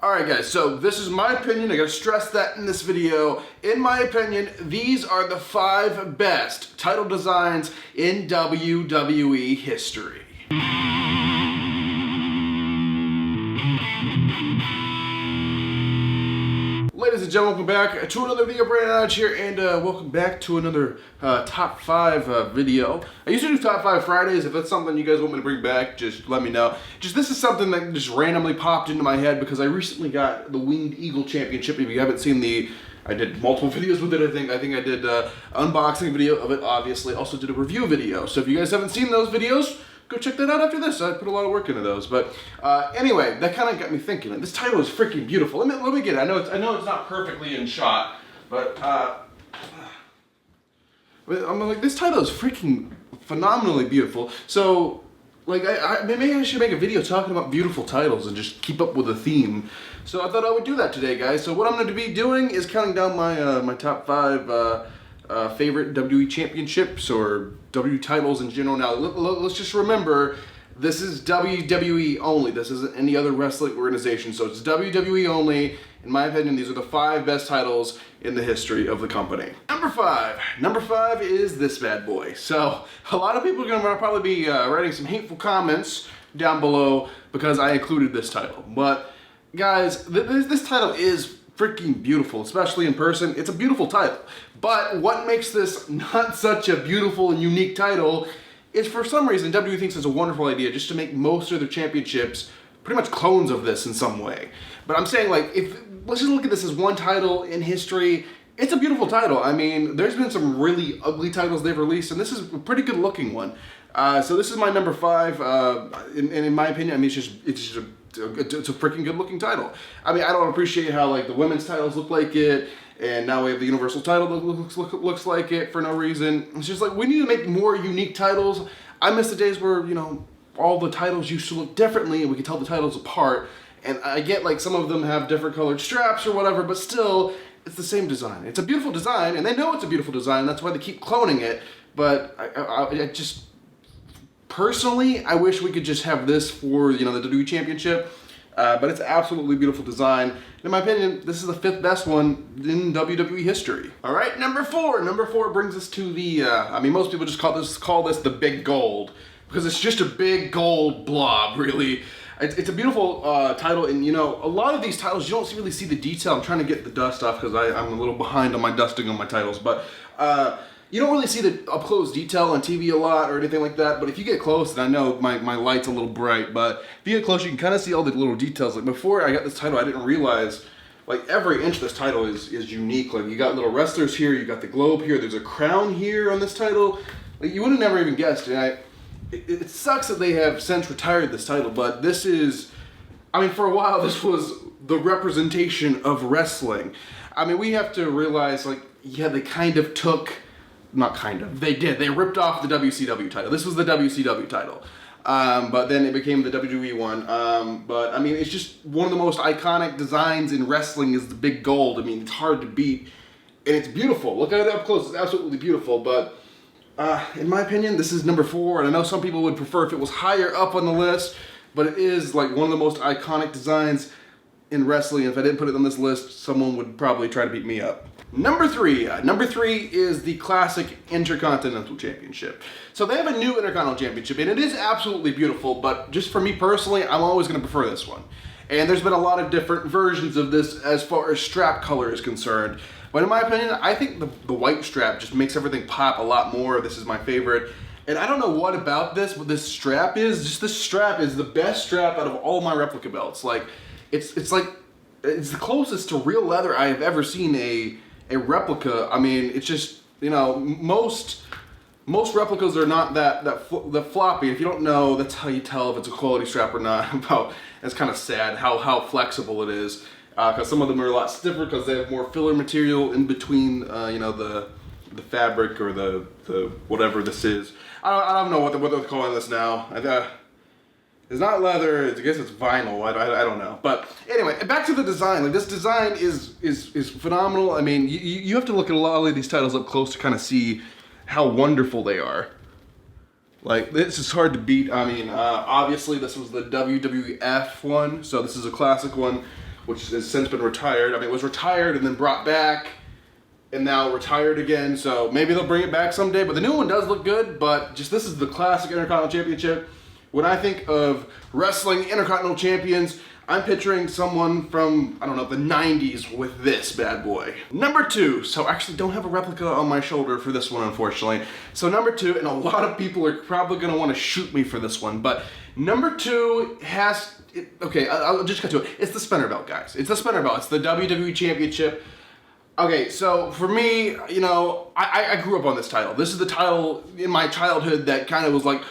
Alright guys, so this is my opinion. I gotta stress that in this video. In my opinion, these are the 5 best title designs in WWE history. Ladies and gentlemen, welcome back to another video. Brandon Hodge here, and welcome back to another top 5 video. I usually do top 5 Fridays. If that's something you guys want me to bring back, just let me know. This is something that just randomly popped into my head because I recently got the Winged Eagle Championship. If you haven't seen I did multiple videos with it. I think I did an unboxing video of it, obviously. Also did a review video. So if you guys haven't seen those videos, go check that out after this. I put a lot of work into those. But anyway, that kind of got me thinking. Like, this title is freaking beautiful. Let me get it. I know it's not perfectly in shot, but I'm like, this title is freaking phenomenally beautiful. So, like, maybe I should make a video talking about beautiful titles and just keep up with the theme. So I thought I would do that today, guys. So what I'm going to be doing is counting down my my top 5 favorite WWE championships or WWE titles in general. Now, let's just remember, this is WWE only. This isn't any other wrestling organization, so it's WWE only. In my opinion, these are the 5 best titles in the history of the company. Number 5 is this bad boy. So a lot of people are going to probably be writing some hateful comments down below because I included this title. But guys, this title is freaking beautiful, especially in person. It's a beautiful title. But what makes this not such a beautiful and unique title is, for some reason, WWE thinks it's a wonderful idea just to make most of their championships pretty much clones of this in some way. But I'm saying, like, let's just look at this as one title in history. It's a beautiful title. I mean, there's been some really ugly titles they've released, and this is a pretty good looking one. So this is my number 5, and in my opinion, I mean, it's a freaking good looking title. I mean, I don't appreciate how, like, the women's titles look like it, and now we have the Universal title that looks like it for no reason. It's just like, we need to make more unique titles. I miss the days where, you know, all the titles used to look differently and we could tell the titles apart. And I get, like, some of them have different colored straps or whatever, but still, it's the same design. It's a beautiful design, and they know it's a beautiful design. That's why they keep cloning it. But I just, personally, I wish we could just have this for, you know, the WWE Championship. But it's an absolutely beautiful design. In my opinion, this is the 5th best one in WWE history. All right, number 4. Number 4 brings us to the, I mean, most people just call this the big gold, because it's just a big gold blob, really. It's a beautiful title, and, you know, a lot of these titles, you don't really see the detail. I'm trying to get the dust off because I'm a little behind on my dusting on my titles, but you don't really see the up-close detail on TV a lot or anything like that. But if you get close, and I know my light's a little bright, but if you get close, you can kind of see all the little details. Like, before I got this title, I didn't realize, like, every inch of this title is unique. Like, you got little wrestlers here, you got the globe here, there's a crown here on this title. Like, you would have never even guessed. And it sucks that they have since retired this title, but this is, I mean, for a while, this was the representation of wrestling. I mean, we have to realize, like, yeah, they kind of took, not kind of, they did. They ripped off the WCW title. This was the WCW title. But then it became the WWE one. But, I mean, it's just one of the most iconic designs in wrestling is the big gold. I mean, it's hard to beat. And it's beautiful. Look at it up close. It's absolutely beautiful. But in my opinion, this is number 4. And I know some people would prefer if it was higher up on the list. But it is, like, one of the most iconic designs in wrestling. If I didn't put it on this list, someone would probably try to beat me up. Number 3. Number 3 is the classic Intercontinental Championship. So they have a new Intercontinental Championship, and it is absolutely beautiful, but just for me personally, I'm always going to prefer this one. And there's been a lot of different versions of this as far as strap color is concerned. But in my opinion, I think the white strap just makes everything pop a lot more. This is my favorite. And I don't know what about this, but this strap is, just this strap is the best strap out of all my replica belts. Like, it's like, it's the closest to real leather I have ever seen a replica. I mean, it's just, you know, most replicas are not that floppy. If you don't know, that's how you tell if it's a quality strap or not. It's kind of sad how flexible it is, because some of them are a lot stiffer because they have more filler material in between, you know, the fabric or the whatever this is. I don't know what they're calling this now. It's not leather. I guess it's vinyl. I don't know. But anyway, back to the design. Like, this design is phenomenal. I mean, you have to look at a lot of these titles up close to kind of see how wonderful they are. Like, this is hard to beat. I mean, obviously this was the WWF one, so this is a classic one. which has since been retired. I mean, it was retired and then brought back, and now retired again, so maybe they'll bring it back someday. But the new one does look good, but just this is the classic Intercontinental Championship. When I think of wrestling Intercontinental Champions, I'm picturing someone from, I don't know, the 90s with this bad boy. Number 2, so I actually don't have a replica on my shoulder for this one, unfortunately. So number 2, and a lot of people are probably gonna wanna shoot me for this one, but number 2 has, okay, I'll just cut to it. It's the spinner belt, guys. It's the spinner belt. It's the WWE Championship. Okay, so for me, you know, I grew up on this title. This is the title in my childhood that kind of was like,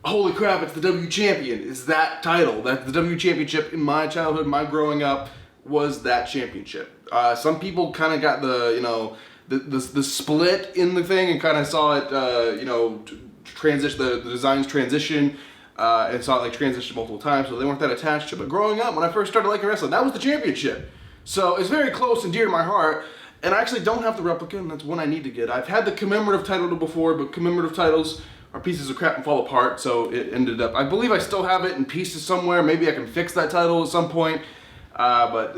holy crap, it's the W Champion. It's that title. That the W Championship in my childhood, my growing up, was that championship. Some people kind of got the, you know, the split in the thing and kind of saw it, you know, transition, the designs transition, and saw it like transition multiple times, so they weren't that attached to it. But growing up, when I first started liking wrestling, that was the championship. So it's very close and dear to my heart. And I actually don't have the replica, and that's one I need to get. I've had the commemorative title before, but commemorative titles are pieces of crap and fall apart, so it ended up, I believe I still have it in pieces somewhere. Maybe I can fix that title at some point, but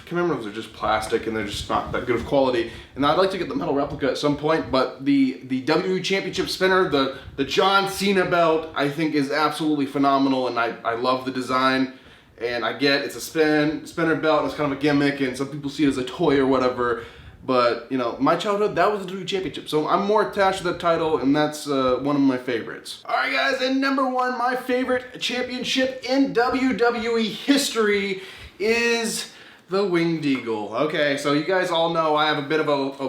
commemoratives are just plastic, and they're just not that good of quality. And I'd like to get the metal replica at some point, but the WWE Championship spinner, the John Cena belt, I think is absolutely phenomenal, and I love the design. And I get it's a spinner belt, and it's kind of a gimmick, and some people see it as a toy or whatever. But, you know, my childhood, that was the WWE Championship. So I'm more attached to that title, and that's one of my favorites. All right, guys, and number 1, my favorite championship in WWE history is the Winged Eagle. Okay, so you guys all know I have a bit of a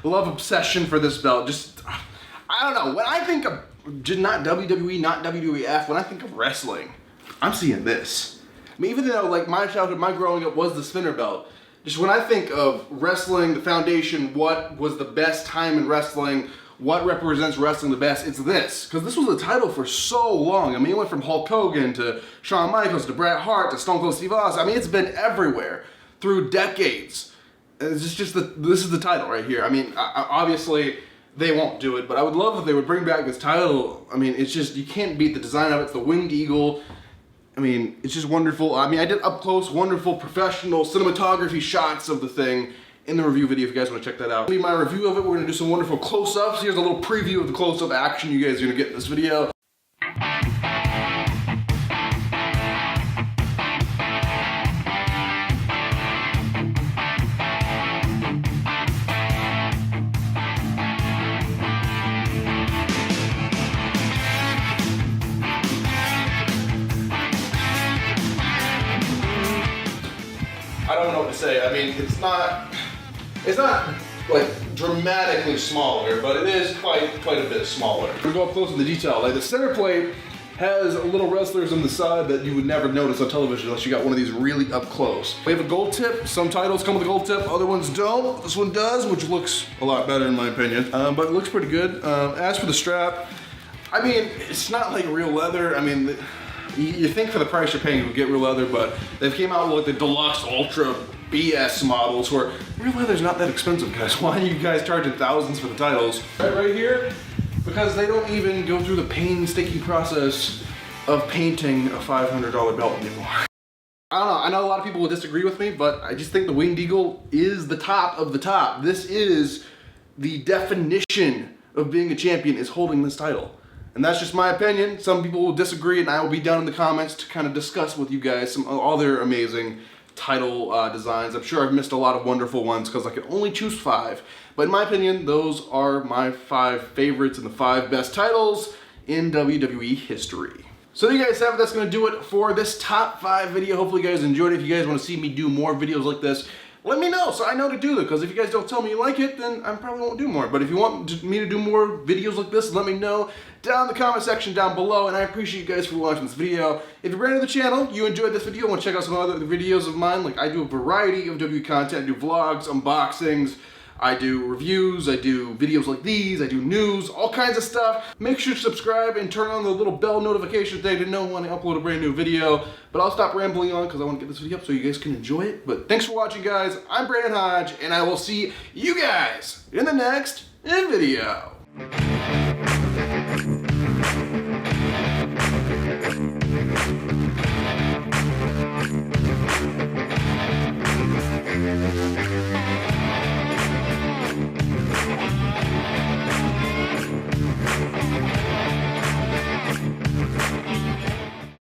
love obsession for this belt. Just, I don't know, when I think of, not WWE, not WWF, when I think of wrestling, I'm seeing this. I mean, even though, like, my childhood, my growing up was the spinner belt, just when I think of wrestling, the foundation, what was the best time in wrestling, what represents wrestling the best, it's this. Because this was the title for so long. I mean, it went from Hulk Hogan to Shawn Michaels to Bret Hart to Stone Cold Steve Austin. I mean, it's been everywhere through decades. It's just this is the title right here. I mean, obviously they won't do it, but I would love if they would bring back this title. I mean, it's just, you can't beat the design of it. It's the Winged Eagle. I mean, it's just wonderful. I mean, I did up close, wonderful, professional cinematography shots of the thing in the review video if you guys want to check that out. My review of it, we're going to do some wonderful close-ups. Here's a little preview of the close-up action you guys are going to get in this video. I don't know what to say. I mean, it's not like dramatically smaller, but it is quite a bit smaller. We're gonna go up close to the detail. Like the center plate has little wrestlers on the side that you would never notice on television unless you got one of these really up close. We have a gold tip. Some titles come with a gold tip, other ones don't. This one does, which looks a lot better in my opinion, but it looks pretty good. As for the strap, I mean, it's not like real leather. I mean, you think for the price you're paying you would get real leather, but they've came out with like the deluxe ultra BS models where real leather's not that expensive, guys. Why are you guys charging thousands for the titles? Right here, because they don't even go through the painstaking process of painting a $500 belt anymore. I don't know, I know a lot of people will disagree with me, but I just think the Winged Eagle is the top of the top. This is the definition of being a champion, is holding this title. And that's just my opinion. Some people will disagree, and I will be down in the comments to kind of discuss with you guys all their amazing title designs. I'm sure I've missed a lot of wonderful ones because I could only choose 5. But in my opinion, those are my 5 favorites and the 5 best titles in WWE history. So there you guys have it. That's going to do it for this top 5 video. Hopefully you guys enjoyed it. If you guys want to see me do more videos like this, let me know so I know to do it, because if you guys don't tell me you like it, then I probably won't do more. But if you want me to do more videos like this, let me know down in the comment section down below, and I appreciate you guys for watching this video. If you're brand new to the channel, you enjoyed this video, want to check out some other videos of mine, like I do a variety of WWE content. I do vlogs, unboxings, I do reviews, I do videos like these, I do news, all kinds of stuff. Make sure to subscribe and turn on the little bell notification thing to know when I upload a brand new video. But I'll stop rambling on because I want to get this video up so you guys can enjoy it. But thanks for watching, guys. I'm Brandon Hodge, and I will see you guys in the next video.